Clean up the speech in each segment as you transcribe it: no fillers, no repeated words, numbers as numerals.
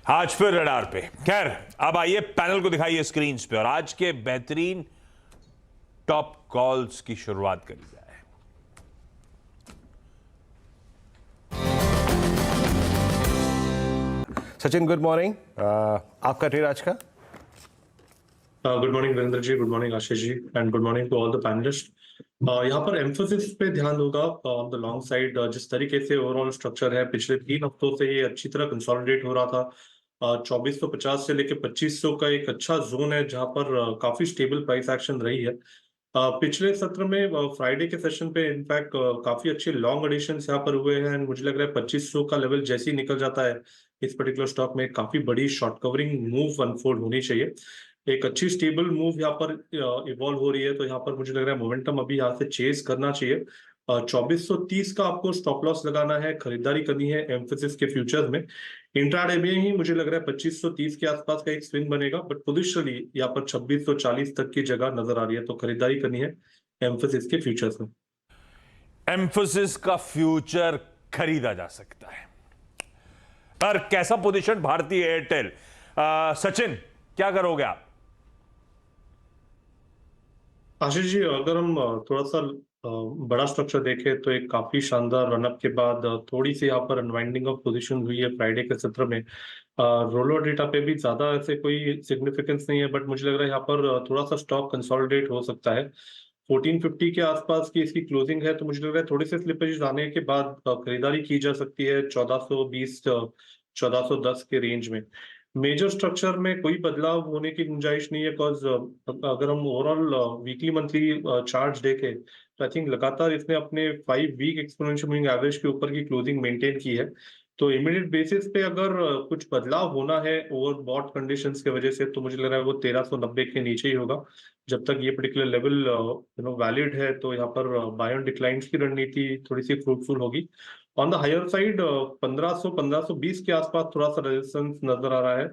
आज फिर रडार पे। खैर, अब आइए पैनल को दिखाइए स्क्रीन पे और आज के बेहतरीन टॉप कॉल्स की शुरुआत करी जाए। Sachin, good morning. आपका ट्रेड आज का? Good morning Virendra ji, good morning Ashish ji, and good morning to all the panelists. यहाँ पर एम्फोसिस पे ध्यान होगा ऑन द लॉन्ग साइड। जिस तरीके से ओवरऑल स्ट्रक्चर है, पिछले 3 हफ्तों से ये अच्छी तरह कंसोलिडेट हो रहा था। 2450 से लेके 2500 का एक अच्छा जोन है जहां पर काफी स्टेबल प्राइस एक्शन रही है। पिछले सत्र में फ्राइडे के सेशन पे इनफैक्ट काफी अच्छे लॉन्ग एडिशंस यहाँ पर हुए हैं एंड मुझे लग रहा है 2500 का लेवल जैसे ही निकल जाता है इस पर्टिकुलर स्टॉक में काफी बड़ी शॉर्ट कवरिंग मूव अनफोल्ड होनी चाहिए। एक अच्छी स्टेबल मूव यहाँ पर इवॉल्व हो रही है, तो यहाँ पर मुझे लग रहा है मोमेंटम अभी यहाँ से चेस करना चाहिए। 2430 का आपको स्टॉप लॉस लगाना है, खरीदारी करनी है एम्फेसिस के फ्यूचर्स में। इंट्राडे में ही मुझे लग रहा है 2530 के आसपास का एक स्विंग बनेगा, बट पोजिशनली यहाँ पर 2640 तक की जगह नजर आ रही है, तो खरीदारी करनी है एम्फेसिस के फ्यूचर्स में। एम्फोसिस का फ्यूचर खरीदा जा सकता है। पर कैसा पोजीशन भारतीय एयरटेल? सचिन, क्या करोगे आप? आशीष जी, अगर हम थोड़ा सा बड़ा स्ट्रक्चर देखें तो एक काफी शानदार रनअप के बाद थोड़ी सी यहाँ पर अनवाइंडिंग ऑफ पोजीशन हुई है फ्राइडे के सत्र में। रोलर डेटा पे भी ज्यादा ऐसे कोई सिग्निफिकेंस नहीं है, बट मुझे लग रहा है यहाँ पर थोड़ा सा स्टॉक कंसोलिडेट हो सकता है। 1450 के आसपास की इसकी क्लोजिंग है, तो मुझे लग रहा है थोड़े से स्लिपेज आने के बाद खरीदारी की जा सकती है 1420 1410 के रेंज में। मेजर स्ट्रक्चर में कोई बदलाव होने की गुंजाइश नहीं है, बिकॉज अगर हम ओवरऑल वीकली मंथली चार्ट देखें तो आई थिंक लगातार इसने अपने 5 वीक एक्सपोनेंशियल मूविंग एवरेज के ऊपर की क्लोजिंग मेंटेन की है। तो इमीडिएट बेसिस पे अगर कुछ बदलाव होना है ओवरबॉट कंडीशंस की वजह से, तो मुझे लग रहा है वो 1390 के नीचे ही होगा। जब तक ये पर्टिकुलर लेवल वैलिड है, तो यहाँ पर बाय ऑन डिक्लाइंस की रणनीति थोड़ी सी फ्रूटफुल होगी। ऑन द हायर साइड 1500-1520 के आसपास थोड़ा सा रेजिस्टेंस नजर आ रहा है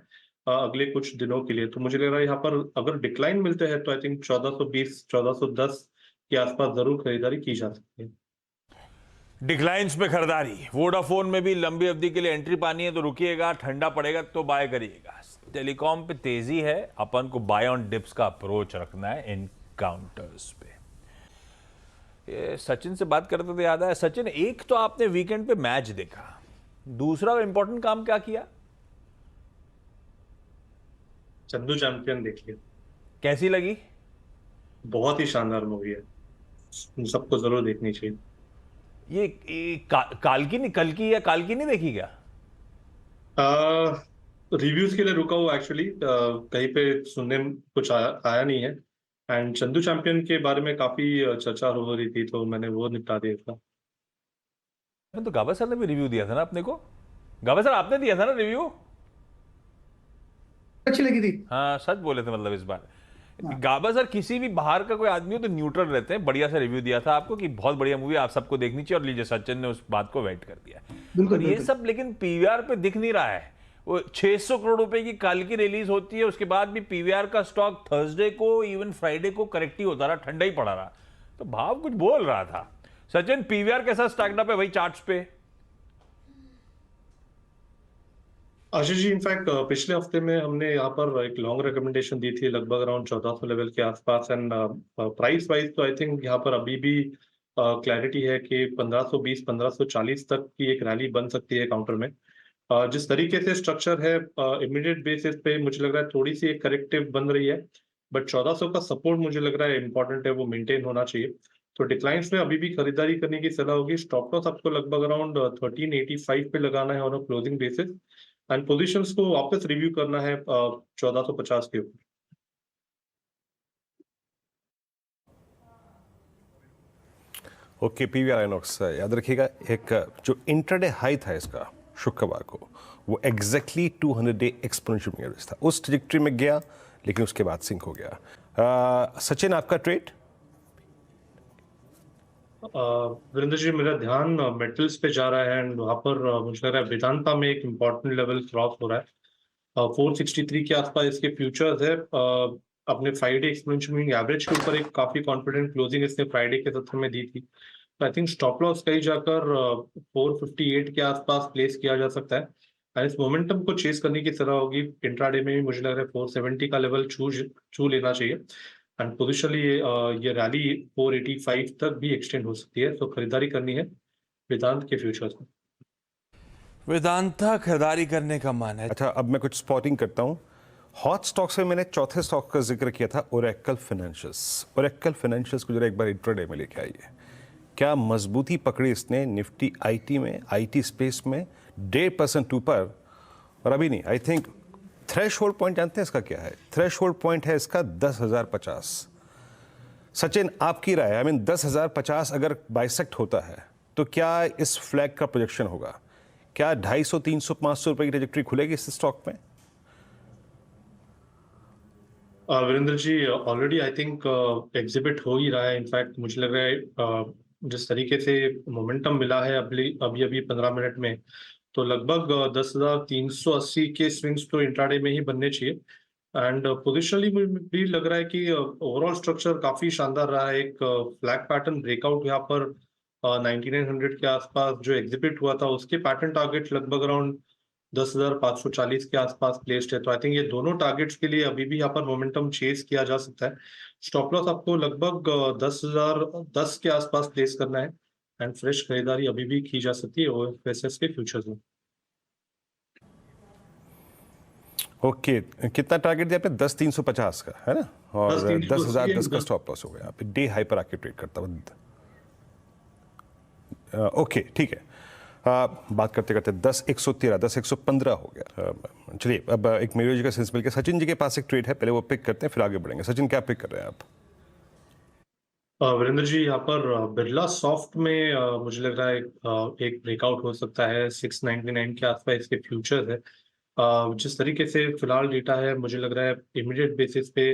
अगले कुछ दिनों के लिए। तो मुझे लग रहा है यहाँ पर अगर डिक्लाइन मिलते हैं तो आई थिंक 1420-1410 के आसपास जरूर खरीदारी की जा सकती है। डिक्लाइंस में खरीदारी। वोडाफोन में भी लंबी अवधि के लिए एंट्री पानी है तो रुकिएगा, ठंडा पड़ेगा तो बाय करिएगा। टेलीकॉम पे तेजी है, अपन को बाय ऑन डिप्स का अप्रोच रखना है इन काउंटर्स पे। ये सचिन से बात करते थे, याद आया। सचिन, एक तो आपने वीकेंड पे मैच देखा, दूसरा इंपॉर्टेंट काम क्या किया? चंदू चैंपियन देखिए, कैसी लगी? बहुत ही शानदार मूवी है, सबको जरूर देखनी चाहिए। ये काल की या काल की नहीं देखी क्या? रिव्यूज के लिए रुका हुआ एक्चुअली, कहीं पे सुनने में कुछ आया नहीं है। एंड चंदू चैंपियन के बारे में काफी चर्चा हो रही थी, तो मैंने वो निपटा दिया था। तो गाबा सर ने भी रिव्यू दिया था ना अपने को। गाबा सर, आपने दिया था ना रिव्यू? अच्छी लगी थी। हाँ, सच बोले थे मतलब इस बार। हाँ। गाबा सर किसी भी बाहर का कोई आदमी हो तो न्यूट्रल रहते हैं। बढ़िया सा रिव्यू दिया था आपको कि बहुत बढ़िया मूवी, आप सबको देखनी चाहिए। और लीजिए, सचिन ने उस बात को वेट कर दिया। बिल्कुल, और ये बिल्कुल। सब लेकिन पीवीआर पे दिख नहीं रहा है। वो 600 करोड़ रुपए की काल की रिलीज होती है, उसके बाद भी पीवीआर का स्टॉक थर्सडे को, इवन फ्राइडे को करेक्ट ही होता रहा, ठंडा ही पड़ा रहा। तो भाव कुछ बोल रहा था। सचिन, पीवीआर कैसा स्टैक्ड अप है भाई चार्ट्स पे? आशीष जी, इनफैक्ट पिछले हफ्ते में हमने यहाँ पर एक लॉन्ग रिकमेंडेशन दी थी लगभग अराउंड 1400 लेवल के आसपास। एंड प्राइस वाइज तो आई थिंक यहाँ पर अभी भी क्लैरिटी है कि 1520-1540 तक की एक रैली बन सकती है काउंटर में। जिस तरीके से स्ट्रक्चर है इमीडिएट बेसिस पे मुझे लग रहा है थोड़ी सी एक करेक्टिव बन रही है, बट 1400 का सपोर्ट मुझे लग रहा है इंपॉर्टेंट है, वो मेंटेन होना चाहिए। तो डिक्लाइंस में अभी भी खरीदारी करने की सलाह होगी। स्टॉप लॉस आपको लगभग अराउंड 1385 पे लगाना है on a closing basis, and positions को वापस रिव्यू करना है 1450 के ऊपर। ओके, पीवीआर आइनॉक्स याद रखिएगा। एक जो इंट्राडे हाई था इसका शुक्रवार को, वो एग्जैक्टली 200 डे एक्सपोनेंशियल एवरेज था। उस ट्रैजेक्टरी में गया, लेकिन उसके बाद सिंक हो गया। सचिन, आपका ट्रेड? वीरेंद्र जी, मेरा ध्यान मेटल्स पे जा रहा है एंड वहां पर मुझे लग रहा है वेदांता में एक इम्पॉर्टेंट लेवल क्रॉस हो रहा है। 463 के आसपास इसके फ्यूचर्स है। अपने फ्राइडे एक्सपोनेंशियल मूविंग एवरेज के ऊपर एक काफी कॉन्फिडेंट क्लोजिंग इसने फ्राइडे के सत्र में दी थी। आई थिंक स्टॉप लॉस कहीं जाकर 458 के आसपास प्लेस किया जा सकता है। एंड इस मोमेंटम को चेस करने की तरह होगी। इंट्राडे में भी मुझे लग रहा है 470 का लेवल छू लेना चाहिए एंड पोजिशनली ये रैली 485 तक भी एक्सटेंड हो सकती है, तो खरीदारी करनी है वेदांत के फ्यूचर्स में। वेदांता खरीदारी करने का मन है। अच्छा, अब मैं कुछ स्पॉटिंग करता हूँ। हॉट स्टॉक्स में मैंने चौथे स्टॉक का जिक्र किया था, ओरेकल फाइनेंशियल्स। ओरेकल फाइनेंशियल्स को जरा एक बार इंट्राडे में लेके आइए। क्या मजबूती पकड़ी इसने निफ्टी आईटी में, आईटी स्पेस में 1.5% ऊपर, और अभी नहीं। I think threshold point जानते हैं इसका क्या है? थ्रेश होल्ड पॉइंट है इसका 10,050। सचिन, आपकी राय, आई मीन 10,050 अगर बाइसेक्ट होता है तो क्या इस फ्लैग का प्रोजेक्शन होगा? क्या 250, 300, 500 रुपए की ट्रेजेक्ट्री खुलेगी इस स्टॉक में? Virendra ji, already I think exhibit हो ही रहा है। इनफैक्ट मुझे लग रहा है जिस तरीके से मोमेंटम मिला है अभी अभी 15 मिनट में, तो लगभग 10,380 के स्विंग्स तो इंट्राडे में ही बनने चाहिए। एंड पोजिशनली भी लग रहा है कि ओवरऑल स्ट्रक्चर काफी शानदार रहा है। एक फ्लैग पैटर्न ब्रेकआउट यहाँ पर 9900 के आसपास जो एग्जिबिट हुआ था, उसके पैटर्न टारगेट लगभग अराउंड 10,540 के आसपास प्लेस्ड है। तो आई थिंक ये दोनों टारगेट्स के लिए अभी भी यहाँ पर मोमेंटम चेस किया जा सकता है। स्टॉप लॉस आपको लगभग 10,010 के आसपास प्लेस करना है एंड फ्रेश खरीदारी अभी भी की जा सकती है ओएफएसएस के फ्यूचर्स में। ओके, कितना टारगेट दिया आपने? 10,350 का है ना, और 10,010 का 10,380 स्टॉप लॉस हो गया। आप डे हाई पर आके ट्रेड करता हूँ। ओके, ठीक है। बात करते करते 10,113, 10,115 हो गया। चलिए, अब एक मेरे जी का सेंस मिल गया। सचिन जी के पास एक ट्रेड है, पहले वो पिक करते हैं, फिर आगे बढ़ेंगे। सचिन, क्या पिक कर रहे हैं आप? वीरेंद्र जी, यहाँ पर बिरला सॉफ्ट में मुझे लग रहा है एक ब्रेकआउट हो सकता है। 699 के आसपास इसके फ्यूचर है। जिस तरीके से फिलहाल डेटा है, मुझे लग रहा है इमीडिएट बेसिस पे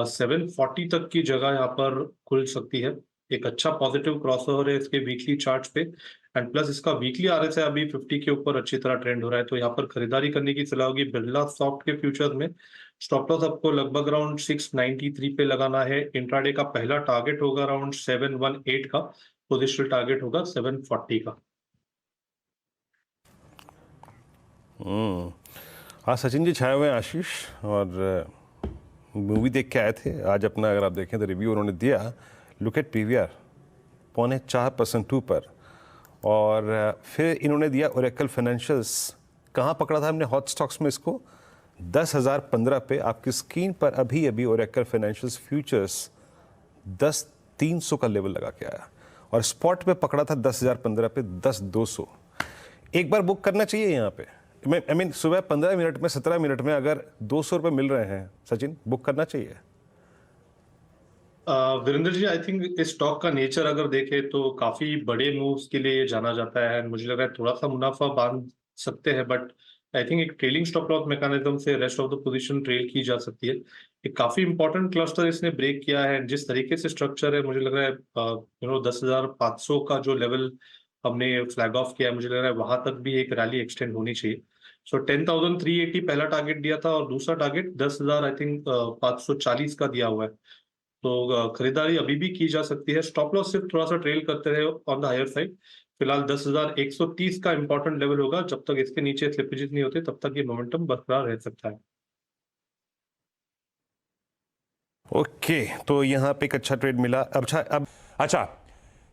740 तक की जगह यहाँ पर खुल सकती है। एक अच्छा पॉजिटिव क्रॉसओवर है इसके वीकली चार्ट्स पे एंड प्लस इसका वीकली आरएसआई अभी 50 के ऊपर अच्छी तरह ट्रेंड हो रहा है। तो यहाँ पर खरीदारी करने की सलाह होगी बिरला सॉफ्ट के फ्यूचर्स में। स्टॉप लॉस आपको लगभग अराउंड 693 पे लगाना है। इंट्राडे का पहला टारगेट होगा अराउंड 718 का, पोजिशनल टारगेट होगा 740 का। हाँ, सचिन जी छाए हुए हैं आशीष, और मूवी देख के आए थे आज अपना। अगर आप देखें तो रिव्यू उन्होंने दिया, लुक एट पीवीआर 4.25% ऊपर। और फिर इन्होंने दिया ओरेकल फाइनेंशियल्स। कहाँ पकड़ा था हमने हॉट स्टॉक्स में इसको? 10,015 पे। आपकी स्क्रीन पर अभी अभी ओरेकल फाइनेंशियल्स फ्यूचर्स 10,300 का लेवल लगा के आया, और स्पॉट पे पकड़ा था 10,015 पे 10,200। एक बार बुक करना चाहिए यहाँ पे। आई मीन सुबह 15 मिनट में, 17 मिनट में अगर 200 रुपये मिल रहे हैं, सचिन, बुक करना चाहिए। वीरेंद्र जी, आई थिंक इस स्टॉक का नेचर अगर देखें तो काफी बड़े मूव्स के लिए जाना जाता है। मुझे लग रहा है थोड़ा सा मुनाफा बांध सकते हैं, बट आई थिंक एक ट्रेलिंग स्टॉप लॉस मैकेनिज्म से rest of the position trail की जा सकती है। एक काफी इंपॉर्टेंट क्लस्टर इसने ब्रेक किया है। जिस तरीके से स्ट्रक्चर है, मुझे लग रहा है 10,500 का जो लेवल हमने फ्लैग ऑफ किया है, मुझे लग रहा है वहां तक भी एक रैली एक्सटेंड होनी चाहिए। सो 10,380 पहला टारगेट दिया था और दूसरा टारगेट 10,000 आई थिंक 540 का दिया हुआ है। तो खरीदारी अभी भी की जा सकती है। स्टॉप लॉस सिर्फ थोड़ा सा ट्रेल करते रहे ऑन द हायर साइड। फिलहाल 10,130 का इंपॉर्टेंट लेवल होगा। जब तक इसके नीचे स्लिपेजेस नहीं होते, तब तक ये मोमेंटम बरकरार रह सकता है। ओके, तो यहाँ पे एक अच्छा ट्रेड मिला। अच्छा,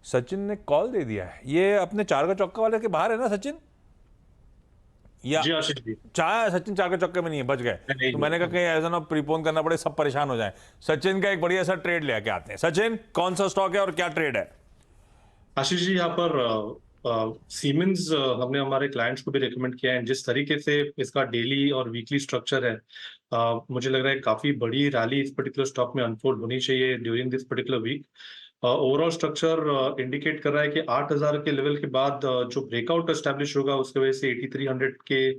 सचिन ने कॉल दे दिया है। ये अपने चार का चौका वाले के बाहर है ना सचिन? या जी आशीष जी, सचिन चार के चौके में नहीं है, बच गए। नहीं, तो मैंने कहा कहीं ऐसा ना प्रीपोन करना पड़े, सब परेशान हो जाए। सचिन का एक बढ़िया सा ट्रेड लेके आते हैं। सचिन, कौन सा स्टॉक है और क्या ट्रेड है? आशीष जी, यहाँ पर सीमेंस हमने हमारे क्लाइंट्स को भी रिकमेंड किया है। जिस तरीके से इसका डेली और वीकली स्ट्रक्चर है, मुझे लग रहा है काफी बड़ी रैली इस पर्टिकुलर स्टॉक में अनफोल्ड होनी चाहिए during this particular week. Overall structure indicate कर रहा है कि 8,000 के लेवल के बाद जो ब्रेकआउट एस्टैब्लिश होगा, उसके वजह से 8,300 के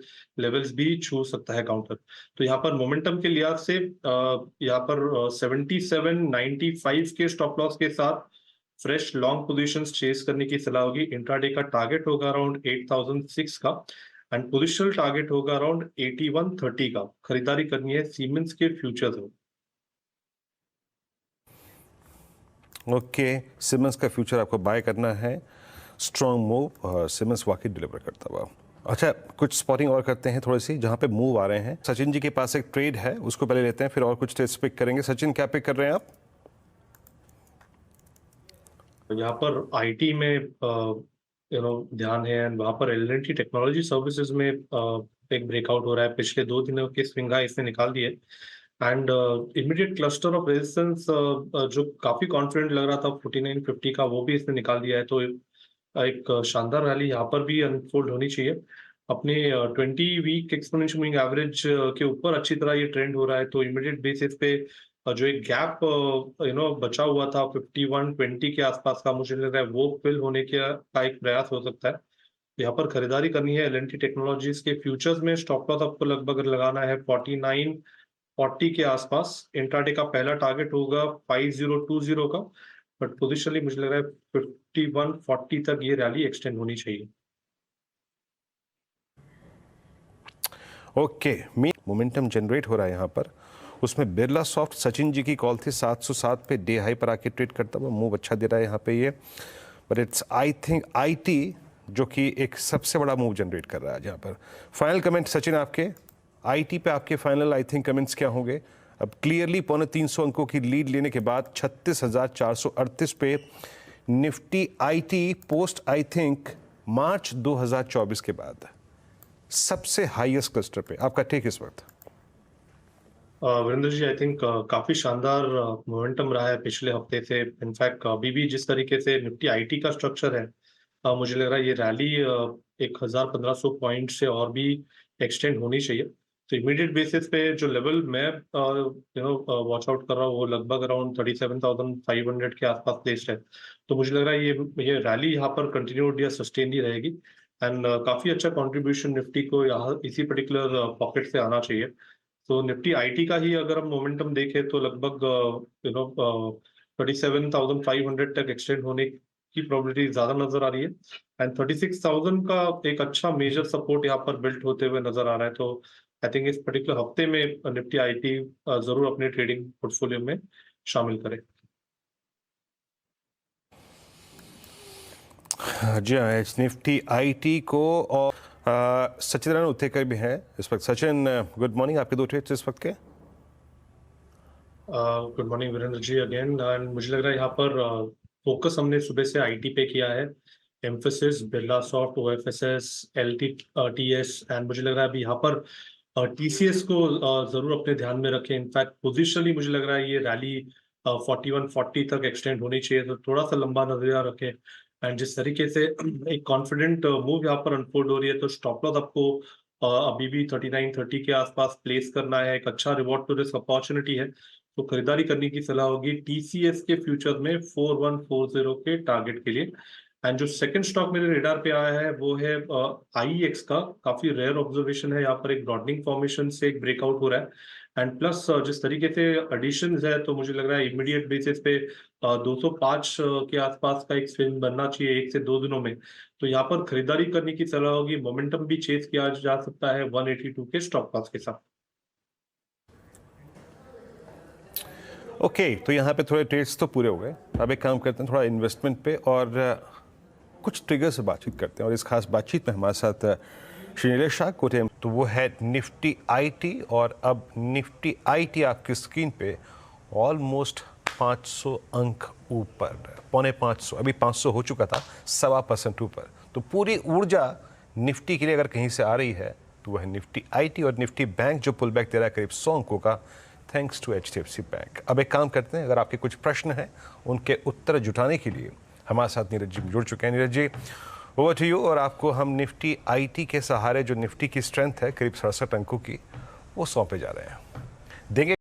लेवल्स भी छू सकता है काउंटर। तो यहाँ पर मोमेंटम के लिहाज से यहाँ पर 77.95 के स्टॉप लॉस के साथ फ्रेश लॉन्ग पोजीशंस चेस करने की सलाह होगी। इंट्राडे का टारगेट होगा अराउंड 8,006 का एंड पोजिशनल टारगेट होगा अराउंड 8130 का। खरीदारी करनी है सीमेंस के फ्यूचर्स में। ओके, सिमंस का फ्यूचर आपको बाय करना है। स्ट्रॉन्ग मूव, सिमंस वाकई डिलीवर करता हुआ। अच्छा, कुछ स्पॉटिंग और करते हैं थोड़ी सी जहाँ पे मूव आ रहे हैं। सचिन जी के पास एक ट्रेड है, उसको पहले लेते हैं, फिर और कुछ ट्रेड्स पिक करेंगे। सचिन, क्या पिक कर रहे हैं आप? यहाँ पर आईटी में ध्यान है, एंड वहाँ पर एल&टी टेक्नोलॉजी सर्विसेज में एक ब्रेकआउट हो रहा है। पिछले 2 दिनों के स्विंग हाई इसने निकाल दिए, and immediate cluster of resistance जो काफी कॉन्फिडेंट लग रहा था 4950 का, वो भी इसने निकाल दिया है। तो एक शानदार रैली यहाँ पर भी अनफोल्ड होनी चाहिए। अपने 20 वीक एक्सपोनेंशियल मूविंग एवरेज के ऊपर अच्छी तरह ये ट्रेंड हो रहा है। तो इमीडिएट बेसिस पे जो एक गैप बचा हुआ था 5120 के आसपास का, मुझे लग रहा है वो फिल होने का एक प्रयास हो सकता है। यहाँ पर खरीदारी करनी है एल&टी टेक्नोलॉजीज के फ्यूचर्स में। स्टॉप लॉस आपको लगभग लगाना है 4940 के आसपास। इंट्राडे का पहला टारगेट होगा 5020 का, बट पोजिशनली मुझे लग रहा है 5140 तक ये रैली एक्सटेंड होनी चाहिए। ओके, मोमेंटम जनरेट हो रहा है यहाँ पर। उसमें बिरला सॉफ्ट सचिन जी की कॉल थी 707 पे, डे हाई पर आके ट्रेड करता हुआ मूव अच्छा दे रहा है यहाँ पे ये। But it's I think IT जो कि एक सबसे बड़ा मूव जनरेट कर रहा है यहाँ पर। फाइनल कमेंट सचिन आपके आईटी पे, आपके फाइनल आई थिंक कमेंट्स क्या होंगे? अब क्लियरली 350 अंकों की लीड लेने के बाद 36,438 पे Nifty IT post I think March 2024 के बाद सबसे हाईएस्ट क्लस्टर पे। आपका टेक इस वक्त? वीरेंद्र जी, आई थिंक काफी शानदार मोमेंटम रहा है पिछले हफ्ते से। इनफैक्ट अभी भी जिस तरीके से निफ्टी आईटी का स्ट्रक्चर है, मुझे लग रहा है ये रैली 1,1500 पॉइंट से और भी एक्सटेंड होनी चाहिए। तो इमीडिएट बेसिस पे जो लेवल मैं वॉच आउट कर रहा हूँ वो लगभग अराउंड 37,500 के आसपास प्लेस्ड है। तो मुझे लग रहा है ये रैली यहाँ पर कंटिन्यूड या सस्टेन ही रहेगी, एंड काफी अच्छा कंट्रीब्यूशन निफ्टी को यहाँ इसी पर्टिकुलर पॉकेट से आना चाहिए। तो निफ्टी आईटी का ही अगर हम मोमेंटम देखें तो लगभग 37,500 तक एक्सटेंड होने की प्रोबेबिलिटी ज्यादा नजर आ रही है, एंड 36,000 का एक अच्छा मेजर सपोर्ट यहाँ पर बिल्ट होते हुए नजर आ रहा है। तो आई थिंक इस पर्टिकुलर हफ्ते में निफ्टी आईटी जरूर अपने ट्रेडिंग पोर्टफोलियो में शामिल करें। जी हाँ, निफ्टी आईटी को। और सचिन उत्तेकर भी हैं इस वक्त। Sachin, good morning. आपके 2 ट्रेड्स इस वक्त के? Good morning Virendra ji again. And मुझे लग रहा है यहाँ पर फोकस हमने सुबह से आईटी पे किया है। Emphasis, Birla soft, OFSS, LTTS, and मुझे लग रहा है अभी यहाँ पर टीसीएस को जरूर अपने ध्यान में रखें। इनफैक्ट पोजिशनली मुझे लग रहा है ये रैली 4140 तक एक्सटेंड होनी चाहिए, तो थोड़ा सा लंबा नजरिया रखें। एंड जिस तरीके से एक कॉन्फिडेंट मूव यहाँ पर अनफोल्ड हो रही है, तो स्टॉप लॉस आपको अभी भी 3930 के आसपास प्लेस करना है। एक अच्छा रिवॉर्ड टू रिस्क अपॉर्चुनिटी है, तो खरीदारी करने की सलाह होगी टीसीएस के फ्यूचर में 4140 के टारगेट के लिए। एंड जो सेकंड स्टॉक मेरे रेडार पे आया है वो है आईएक्स का। काफी रेयर ऑब्जर्वेशन है, यहाँ पर एक ब्रॉडनिंग फॉर्मेशन से एक ब्रेकआउट हो रहा है, एंड प्लस जिस तरीके से एडिशंस है, तो मुझे लग रहा है इमीडिएट बेसिस पे 205 के आसपास का एक स्विंग बनना चाहिए 1 से 2 दिनों में। तो यहाँ पर खरीदारी करने की सलाह होगी। मोमेंटम भी चेज किया जा सकता है 182 के स्टॉप लॉस के साथ। ओके, तो यहाँ पे थोड़े ट्रेड्स तो पूरे हो गए। अब एक काम करते हैं थोड़ा इन्वेस्टमेंट पे और कुछ ट्रिगर से बातचीत करते हैं। और इस खास बातचीत में हमारे साथ श्री नीलेश शाह कोटे, तो वो है निफ्टी आईटी। और अब निफ्टी आईटी आपकी स्क्रीन पे ऑलमोस्ट 500 अंक ऊपर, 450, अभी 500 हो चुका था, 1.25% ऊपर। तो पूरी ऊर्जा निफ्टी के लिए अगर कहीं से आ रही है तो वह है निफ्टी आईटी। और निफ्टी बैंक जो पुल बैक दे रहा है करीब 100 अंकों का, थैंक्स टू एचडीएफसी बैंक। अब एक काम करते हैं, अगर आपके कुछ प्रश्न हैं उनके उत्तर जुटाने के लिए हमारे साथ नीरज जी जुड़ चुके हैं। Neeraj ji, over to you. और आपको हम निफ्टी आईटी के सहारे जो निफ्टी की स्ट्रेंथ है करीब 67 अंकों की, वो 100 पे जा रहे हैं, देंगे।